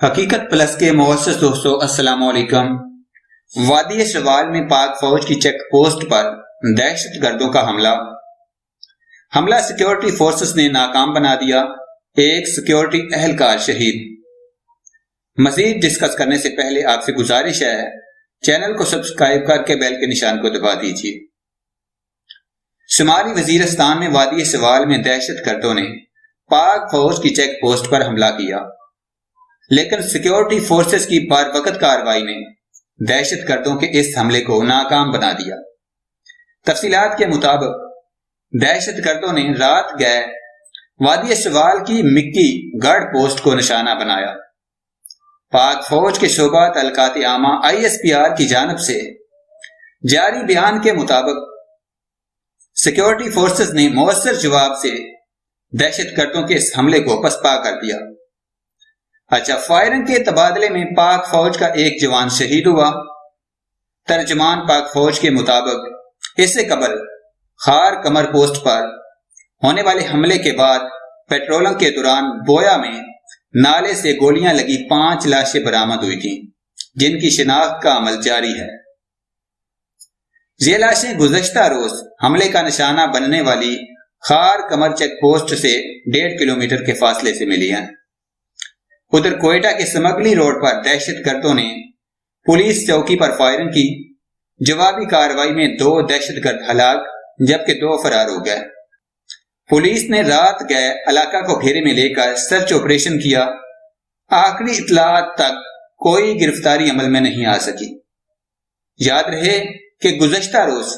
حقیقت پلس کے معزز دوستو السلام علیکم۔ وادی شوال میں پاک فوج کی چیک پوسٹ پر دہشت گردوں کا حملہ سیکیورٹی فورسز نے ناکام بنا دیا، ایک سیکیورٹی اہلکار شہید۔ مزید ڈسکس کرنے سے پہلے آپ سے گزارش ہے چینل کو سبسکرائب کر کے بیل کے نشان کو دبا دیجیے۔ شمالی وزیرستان میں وادی شوال میں دہشت گردوں نے پاک فوج کی چیک پوسٹ پر حملہ کیا، لیکن سیکیورٹی فورسز کی بار وقت کارروائی نے دہشت گردوں کے اس حملے کو ناکام بنا دیا۔ تفصیلات کے مطابق دہشت گردوں نے رات گئے وادی شوال کی مکی گارڈ پوسٹ کو نشانہ بنایا۔ پاک فوج کے شعبہ تعلقات عامہ ISPR کی جانب سے جاری بیان کے مطابق سیکیورٹی فورسز نے مؤثر جواب سے دہشت گردوں کے اس حملے کو پسپا کر دیا۔ فائرنگ کے تبادلے میں پاک فوج کا ایک جوان شہید ہوا۔ ترجمان پاک فوج کے مطابق اس سے قبل خار کمر پوسٹ پر ہونے والے حملے کے بعد پیٹرولنگ کے دوران بویا میں نالے سے گولیاں لگی 5 لاشیں برآمد ہوئی تھیں، جن کی شناخت کا عمل جاری ہے۔ یہ لاشیں گزشتہ روز حملے کا نشانہ بننے والی خار کمر چیک پوسٹ سے 1.5 کلومیٹر کے فاصلے سے ملی ہیں۔ ادھر کوئٹہ کے سمگلی روڈ پر دہشت گردوں نے پولیس چوکی پر فائرنگ کی۔ جوابی کارروائی میں 2 دہشت گرد ہلاک جبکہ 2 فرار ہو گئے۔ پولیس نے رات گئے علاقہ کو گھیرے میں لے کر سرچ آپریشن کیا۔ آخری اطلاعات تک کوئی گرفتاری عمل میں نہیں آ سکی۔ یاد رہے کہ گزشتہ روز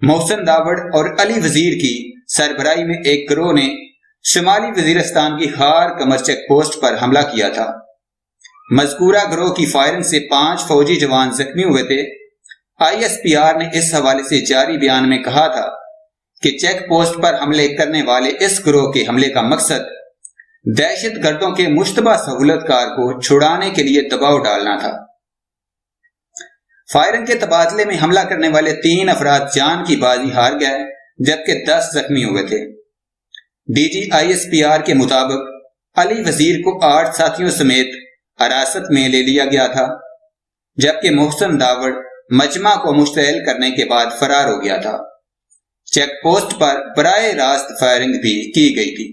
محسن داوڑ اور علی وزیر کی سربراہی میں ایک گروہ نے شمالی وزیرستان کی خار کمر چیک پوسٹ پر حملہ کیا تھا۔ مذکورہ گروہ کی فائرنگ سے 5 فوجی جوان زخمی ہوئے تھے۔ ISPR نے اس حوالے سے جاری بیان میں کہا تھا کہ چیک پوسٹ پر حملے کرنے والے اس گروہ کے حملے کا مقصد دہشت گردوں کے مشتبہ سہولت کار کو چھڑانے کے لیے دباؤ ڈالنا تھا۔ فائرنگ کے تبادلے میں حملہ کرنے والے 3 افراد جان کی بازی ہار گئے جبکہ 10 زخمی ہوئے تھے۔ DG ISPR کے مطابق علی وزیر کو 8 ساتھیوں سمیت حراست میں لے لیا گیا تھا، جبکہ محسن داوڑ مجمع کو مشتعل کرنے کے بعد فرار ہو گیا تھا۔ چیک پوسٹ پر براہ راست فائرنگ بھی کی گئی تھی۔